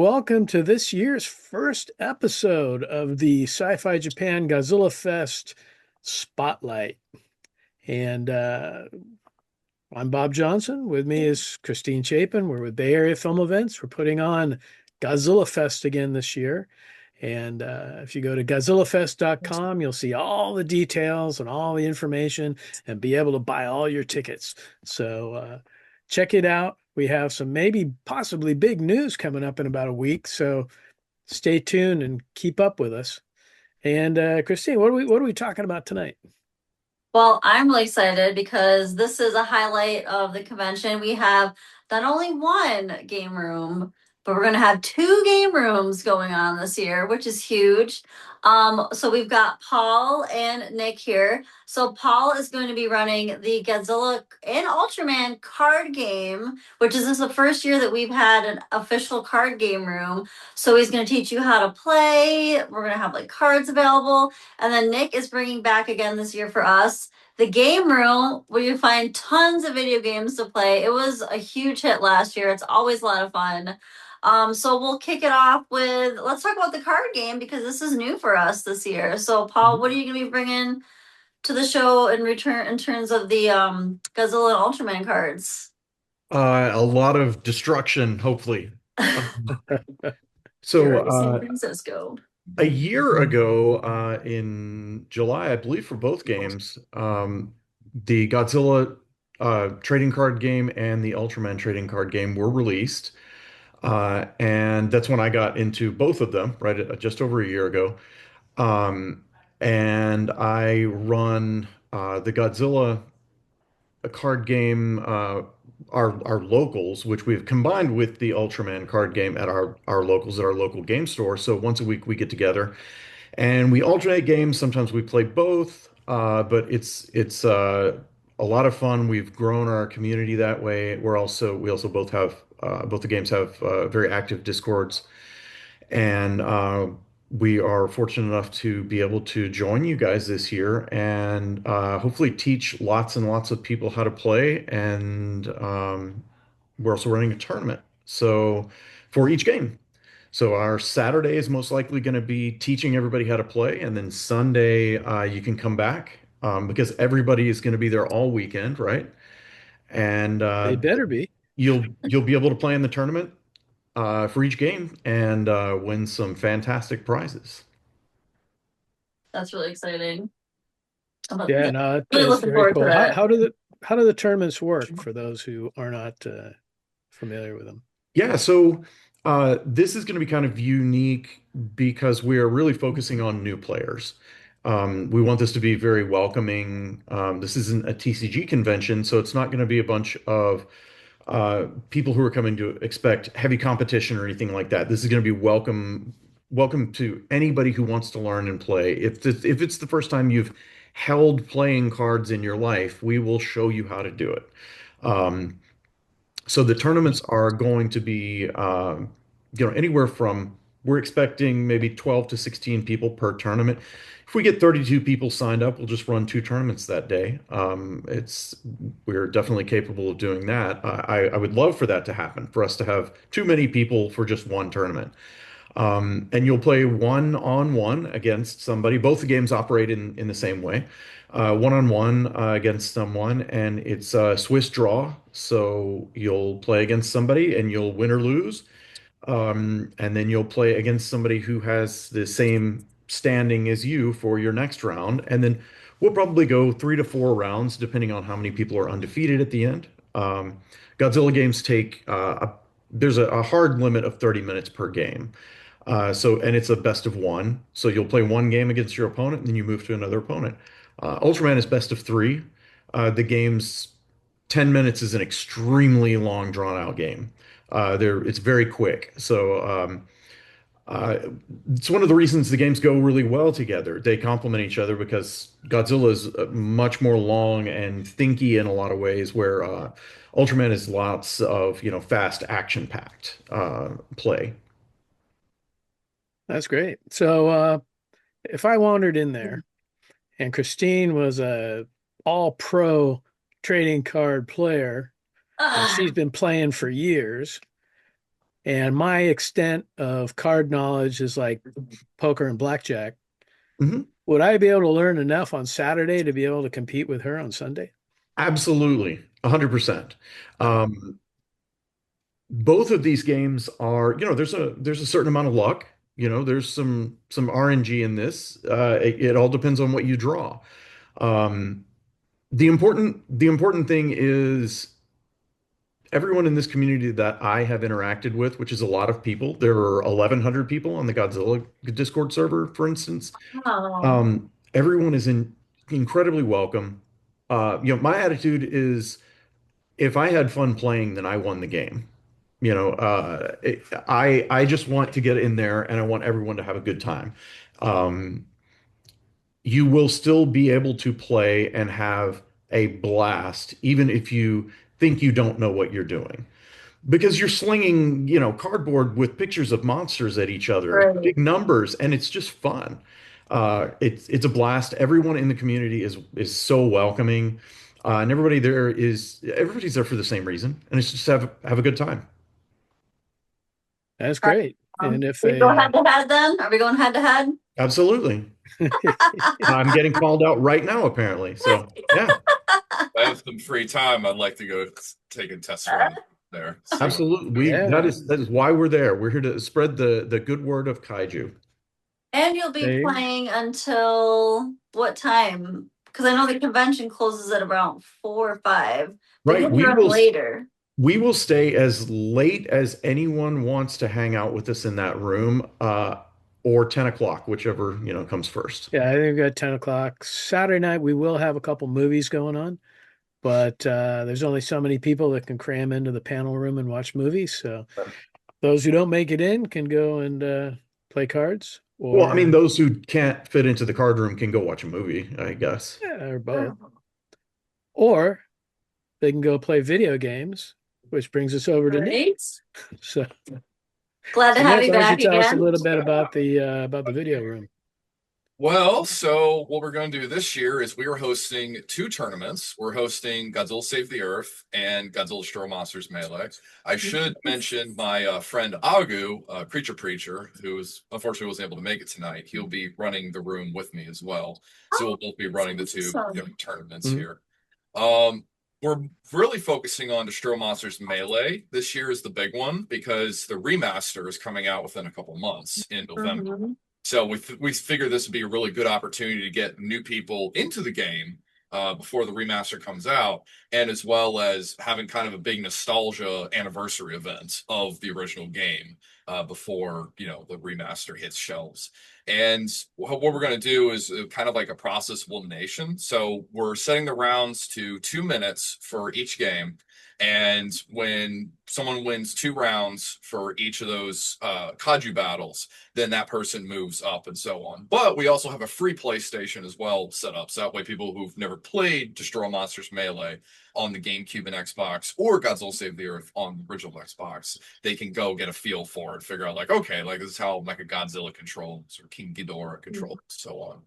welcome to this year's first episode of the Sci-Fi Japan Godzillafest Spotlight. And I'm Bob Johnson. With me is Christine Chapin. We're with Bay Area Film Events. We're putting on Godzillafest again this year. And if you go to Godzillafest.com, you'll see all the details and all the information and be able to buy all your tickets. So check it out. We have some maybe possibly big news coming up in about a week. So stay tuned and keep up with us. And Christine, what are we talking about tonight? Well, I'm really excited because this is a highlight of the convention. We have not only one game room, but we're going to have two game rooms going on this year, which is huge. So we've got Paul and Nick here. So Paul is going to be running the Godzilla and Ultraman card game, which is this the first year that we've had an official card game room. So he's going to teach you how to play. We're going to have like cards available. And then Nick is bringing back again this year for us the game room where you find tons of video games to play. It was a huge hit last year. It's always a lot of fun. So we'll kick it off with let's talk about the card game because this is new for us this year. So Paul, what are you going to be bringing to the show in return in terms of the Godzilla and Ultraman cards? A lot of destruction, hopefully. Here So, are the San Francisco. a year ago, in July, I believe, for both games, the Godzilla trading card game and the Ultraman trading card game were released. And that's when I got into both of them, right, just over a year ago. And I run the Godzilla a card game, our locals, which we've combined with the Ultraman card game at our locals at our local game store. So once a week we get together and we alternate games. Sometimes we play both, but it's a lot of fun. We've grown our community that way. We also both have both the games have very active discords, and we are fortunate enough to be able to join you guys this year and hopefully teach lots and lots of people how to play. And we're also running a tournament. So for each game. So our Saturday is most likely going to be teaching everybody how to play, and then Sunday you can come back because everybody is going to be there all weekend, right? And They better be. you'll be able to play in the tournament for each game and win some fantastic prizes. That's really exciting. Yeah, Yeah, no, really it's looking very forward to cool. How that. how do the tournaments work for those who are not familiar with them? Yeah, so this is going to be kind of unique because we are really focusing on new players. We want this to be very welcoming. This isn't a TCG convention, so it's not going to be a bunch of people who are coming to expect heavy competition or anything like that. This is going to be welcome to anybody who wants to learn and play. If it's the first time you've held playing cards in your life, we will show you how to do it. Um, so the tournaments are going to be, anywhere from we're expecting maybe 12 to 16 people per tournament. If we get 32 people signed up, we'll just run two tournaments that day. We're definitely capable of doing that. I would love for that to happen, for us to have too many people for just one tournament. And you'll play one on one against somebody. Both the games operate in the same way. One on one against someone, and it's a Swiss draw. So you'll play against somebody and you'll win or lose. And then you'll play against somebody who has the same standing as you for your next round. And then we'll probably go 3 to 4 rounds, depending on how many people are undefeated at the end. Godzilla games take, there's a hard limit of 30 minutes per game. And it's a best of one. So you'll play one game against your opponent and then you move to another opponent. Ultraman is best of three. The game's 10 minutes is an extremely long, drawn out game. It's very quick. So it's one of the reasons the games go really well together. They complement each other because Godzilla is much more long and thinky in a lot of ways, where Ultraman is lots of, fast action-packed play. That's great. So if I wandered in there and Christine was a all pro trading card player and she's Ah, been playing for years, and my extent of card knowledge is like poker and blackjack. Mhm. Would I be able to learn enough on Saturday to be able to compete with her on Sunday? Absolutely, 100%. Oh, Both of these games are, there's a certain amount of luck. There's some RNG in this. It all depends on what you draw. Um, the important thing is everyone in this community that I have interacted with, which is a lot of people. There are 1,100 people on the Godzilla Discord server, for instance. Oh, Everyone is incredibly welcome. My attitude is if I had fun playing, then I won the game. I just want to get in there and I want everyone to have a good time. Um, you will still be able to play and have a blast, even if you think you don't know what you're doing. Because you're slinging, cardboard with pictures of monsters at each other, right. big numbers, and it's just fun. It's a blast. Everyone in the community is so welcoming, and everybody's there for the same reason, and it's just have a good time. that's great. And if We go they, head to head then? Are we going head to head? Absolutely. I'm getting called out right now, apparently. So yeah, I have some free time. I'd like to go take a test run there. So absolutely. That yeah, is why we're there. We're here to spread the good word of kaiju. And you'll be they, playing until what time? Because I know the convention closes at about 4 or 5, but Right. you'll be running later. We will stay as late as anyone wants to hang out with us in that room, or 10 o'clock, whichever, comes first. yeah, I think we've got 10 o'clock. Saturday night, we will have a couple movies going on, but there's only so many people that can cram into the panel room and watch movies. So those who don't make it in can go and play cards Well, I mean, or, those who can't fit into the card room can go watch a movie, I guess. or both. Or they can go play video games, which brings us over to Nick. Right? So, Glad to so have Nick, you why don't you back tell us a again. little bit about the video room? Well, so what we're going to do this year is we are hosting 2 tournaments. We're hosting Godzilla Save the Earth and Godzilla Destroy Monsters Melee. I should mention my friend Agu, Creature Preacher, who is unfortunately wasn't able to make it tonight. He'll be running the room with me as well. So we'll both be running the 2 Awesome. different tournaments Mhm. here. We're really focusing on Destroy Monsters Melee. This year is the big one because the remaster is coming out within a couple months in November. Mhm. So we figured this would be a really good opportunity to get new people into the game before the remaster comes out, and as well as having kind of a big nostalgia anniversary event of the original game before the remaster hits shelves. And what we're going to do is kind of like a process of elimination. So we're setting the rounds to 2 minutes for each game. And when someone wins 2 rounds for each of those Kaju battles, then that person moves up and so on. But we also have a free PlayStation as well set up. So that way people who've never played Destroy Monsters Melee on the GameCube and Xbox or Godzilla Save the Earth on the original Xbox, they can go get a feel for it, figure out like, okay, like this is how like a Godzilla controls or King Ghidorah controls, and so on.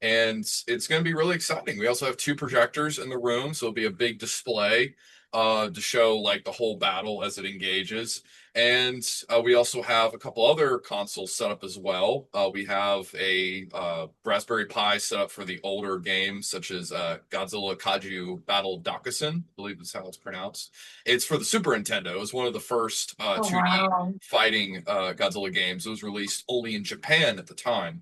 And it's going to be really exciting. We also have 2 projectors in the room, so it'll be a big display to show like the whole battle as it engages. And we also have a couple other consoles set up as well. We have a Raspberry Pi set up for the older games, such as Godzilla Kaju Battle Dokusen, I believe that's how it's pronounced. It's for the Super Nintendo. It was one of the first Oh, 2D wow. fighting Godzilla games. It was released only in Japan at the time.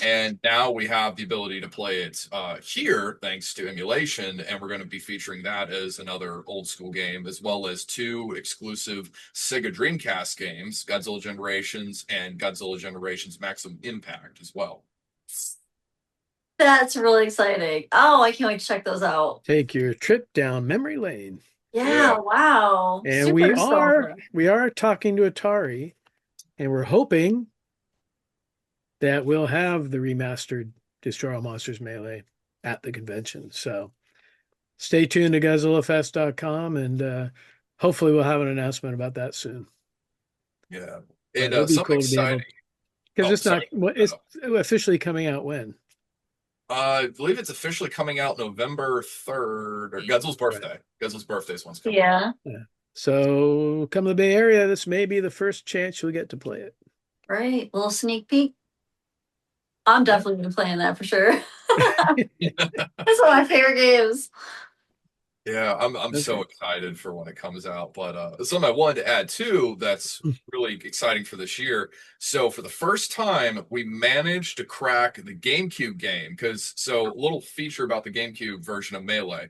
And now we have the ability to play it here thanks to emulation, and we're going to be featuring that as another old school game, as well as 2 exclusive Sega Dreamcast games, Godzilla Generations and Godzilla Generations Maximum Impact as well. That's really exciting. Oh, I can't wait to check those out. Take your trip down memory lane. Yeah, Yeah. wow. And Super nostalgia. we are talking to Atari, and we're hoping that we'll have the remastered Destroy All Monsters Melee at the convention. So stay tuned to Godzillafest.com, and hopefully we'll have an announcement about that soon. Yeah. But And it'll be something cool to be able, exciting. because Oh, it's not, sorry. it's officially coming out when? I believe it's officially coming out November 3rd, or Godzilla's birthday. Godzilla's birthday is once coming out. Yeah. Yeah. So come to the Bay Area, this may be the first chance you'll get to play it. Right, little sneak peek. I'm definitely gonna be playing that for sure. That's one of my favorite games. Yeah, I'm That's so great. excited for when it comes out. But something I wanted to add too that's really exciting for this year. So for the first time, we managed to crack the GameCube game because so little feature about the GameCube version of Melee.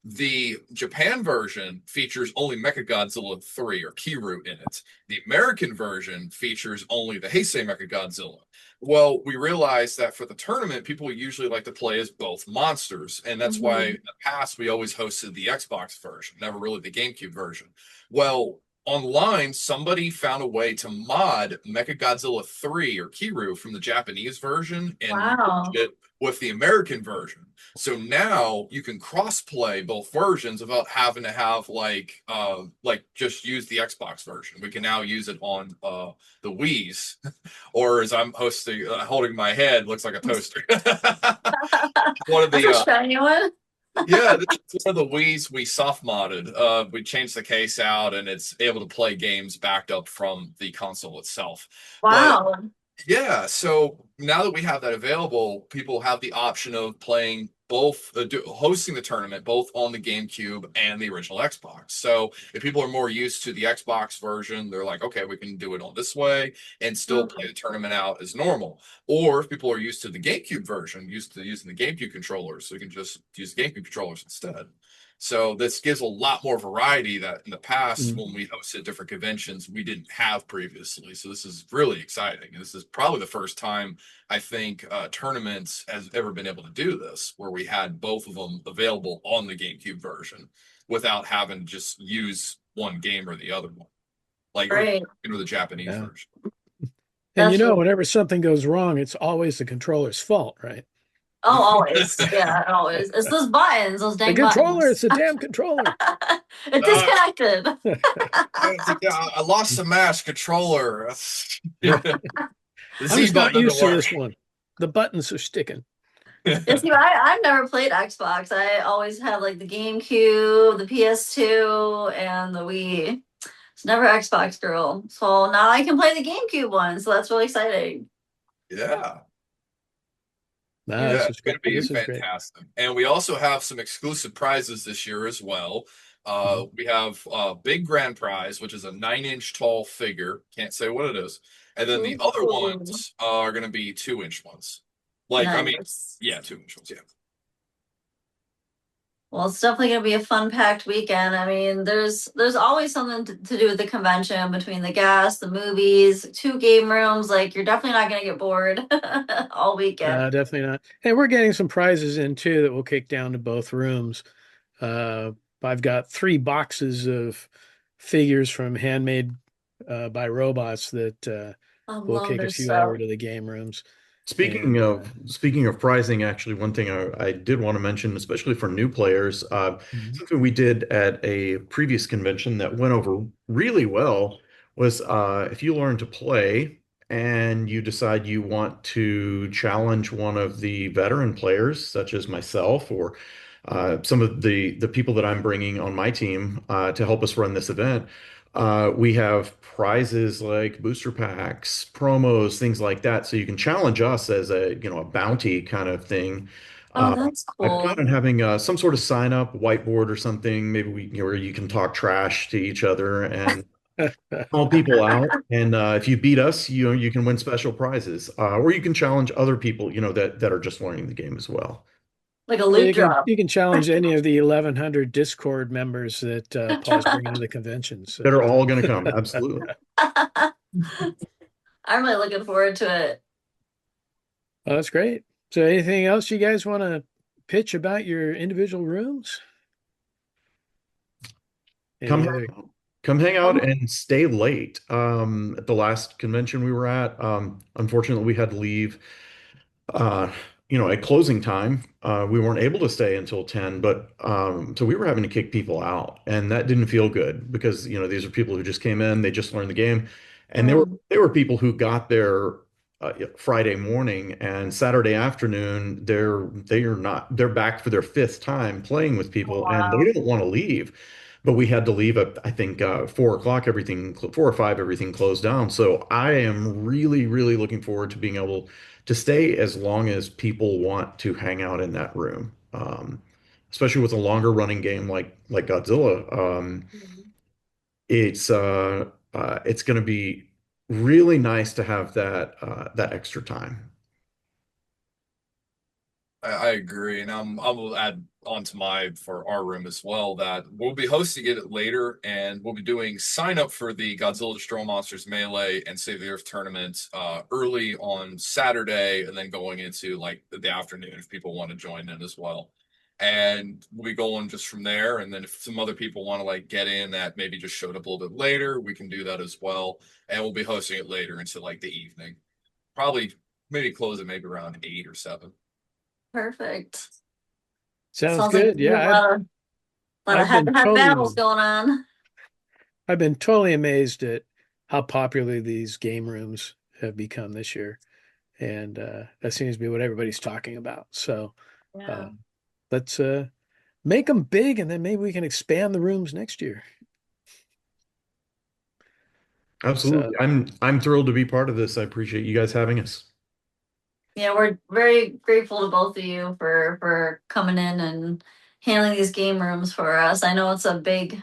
The Japan version features only Mechagodzilla 3 or Kiryu in it. The American version features only the Heisei Mechagodzilla. Well, we realized that for the tournament, people usually like to play as both monsters. And that's why in the past we always hosted the Xbox version, never really the GameCube version. Well, online, somebody found a way to mod Mechagodzilla 3 or Kiryu from the Japanese version and merge Wow. it with the American version. So now you can cross-play both versions without having to have like just use the Xbox version. We can now use it on the Wii's or as I'm hosting, holding my head, looks like a toaster. One of That's the a shiny one. yeah, this is one of the Wii's we soft modded. We changed the case out, and it's able to play games backed up from the console itself. But Wow. yeah, so now that we have that available, people have the option of playing both, hosting the tournament both on the GameCube and the original Xbox. So if people are more used to the Xbox version, they're like, okay, we can do it on this way and still play the tournament out as normal. Or if people are used to the GameCube version, used to using the GameCube controllers, so you can just use the GameCube controllers instead. So this gives a lot more variety that in the past, when we hosted different conventions, we didn't have previously. So this is really exciting. And this is probably the first time I think tournaments has ever been able to do this, where we had both of them available on the GameCube version without having to just use one game or the other one, like or Great. the Japanese Yeah. version. And That's really, whenever something goes wrong, it's always the controller's fault, right? oh, always. Yeah, always. It's those buttons, those The dang controller, buttons. it's the damn controller. It Uh, disconnected. I lost the mouse controller. The I'm Z just not button doesn't used to work. this one. The buttons are sticking. Yeah, see, I've never played Xbox. I always have like the GameCube, the PS2, and the Wii. It's never Xbox girl. So now I can play the GameCube one. So that's really exciting. Yeah. No, Yeah. Yeah, this is it's going great. to be This is great. fantastic. And we also have some exclusive prizes this year as well. We have a big grand prize, which is a 9-inch tall figure. Can't say what it is. And then the other Ooh, ones are going to be 2-inch ones. Like, I mean, nice. yeah, 2-inch ones. Yeah. Well, it's definitely going to be a fun packed weekend. I mean, there's always something to do with the convention between the gas, the movies, two game rooms. Like you're definitely not going to get bored all weekend. Definitely not. And we're getting some prizes in too that we'll kick down to both rooms. Uh, I've got 3 boxes of figures from Handmade by Robots that I we'll love kick a their few over stuff. to the game rooms. Speaking And of pricing, actually, one thing I did want to mention, especially for new players, something we did at a previous convention that went over really well was if you learn to play and you decide you want to challenge one of the veteran players, such as myself or some of the people that I'm bringing on my team to help us run this event. We have prizes like booster packs, promos, things like that. So you can challenge us as a bounty kind of thing. Oh, Uh, that's I plan cool. on having some sort of sign up whiteboard or something, maybe where you can talk trash to each other and call people out. And if you beat us, you can win special prizes, or you can challenge other people, that are just learning the game as well, Like a or loot drop. you can challenge any of the 1,100 Discord members that Paul's bringing to the convention. that So are all going to come. Absolutely. I'm really looking forward to it. that's great. So anything else you guys want to pitch about your individual rooms? Come Any hang other? out. Come hang out Oh, and stay late. At the last convention we were at, unfortunately, we had to leave, uh, at closing time. We weren't able to stay until 10, but so we were having to kick people out, and that didn't feel good because, these are people who just came in, they just learned the game, and mm. they were people who got there Friday morning and Saturday afternoon. They're back for their fifth time playing with Oh, people, and they wow. didn't want to leave. but we had to leave at, I think, 4 o'clock, 4 or 5, everything closed down. So I am really, really looking forward to being able to stay as long as people want to hang out in that room. Especially with a longer running game like Godzilla. It's going to be really nice to have that extra time. I agree, and I will add on to for our room as well that we'll be hosting it later, and we'll be doing sign up for the Godzilla Destroy Monsters Melee and Save the Earth tournament early on Saturday, and then going into like the afternoon if people want to join in as well. And we'll be going just from there. And then if some other people want to like get in that maybe just showed up a little bit later, we can do that as well. And we'll be hosting it later into like the evening. Probably maybe close it maybe around 8 or 7. Perfect. Sounds like good. Yeah, a lot of I've been head-to-head battles totally, going on. I've been totally amazed at how popular these game rooms have become this year, and that seems to be what everybody's talking about. So Yeah. let's make them big, and then maybe we can expand the rooms next year. So Absolutely. I'm thrilled to be part of this. I appreciate you guys having us. Yeah, we're very grateful to both of you for coming in and handling these game rooms for us. I know it's a big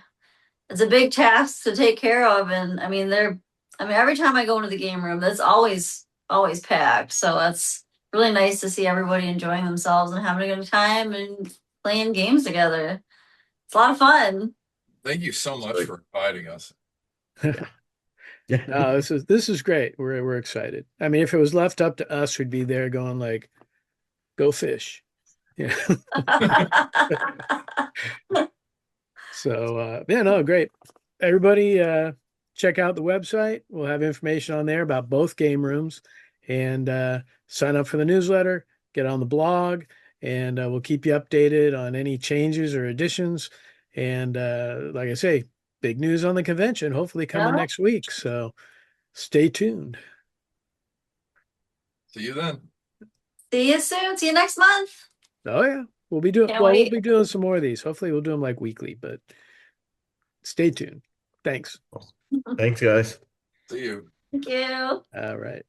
task to take care of, and I mean every time I go into the game room, that's always packed. So that's really nice to see everybody enjoying themselves and having a good time and playing games together. It's a lot of fun. Thank you so much for inviting us. Yeah. no, this is great. We're excited. I mean, if it was left up to us, we'd be there going like, "Go fish." Yeah. So yeah, no, great. Everybody check out the website. We'll have information on there about both game rooms, and sign up for the newsletter, get on the blog, and we'll keep you updated on any changes or additions. And like I say, big news on the convention, hopefully coming Yeah. next week. So stay tuned. See you then. See you soon. See you next month. Oh yeah, we'll Can't we'll wait. be doing some more of these. Hopefully we'll do them like weekly, but stay tuned. Thanks. Thanks, guys. See you. Thank you. All right.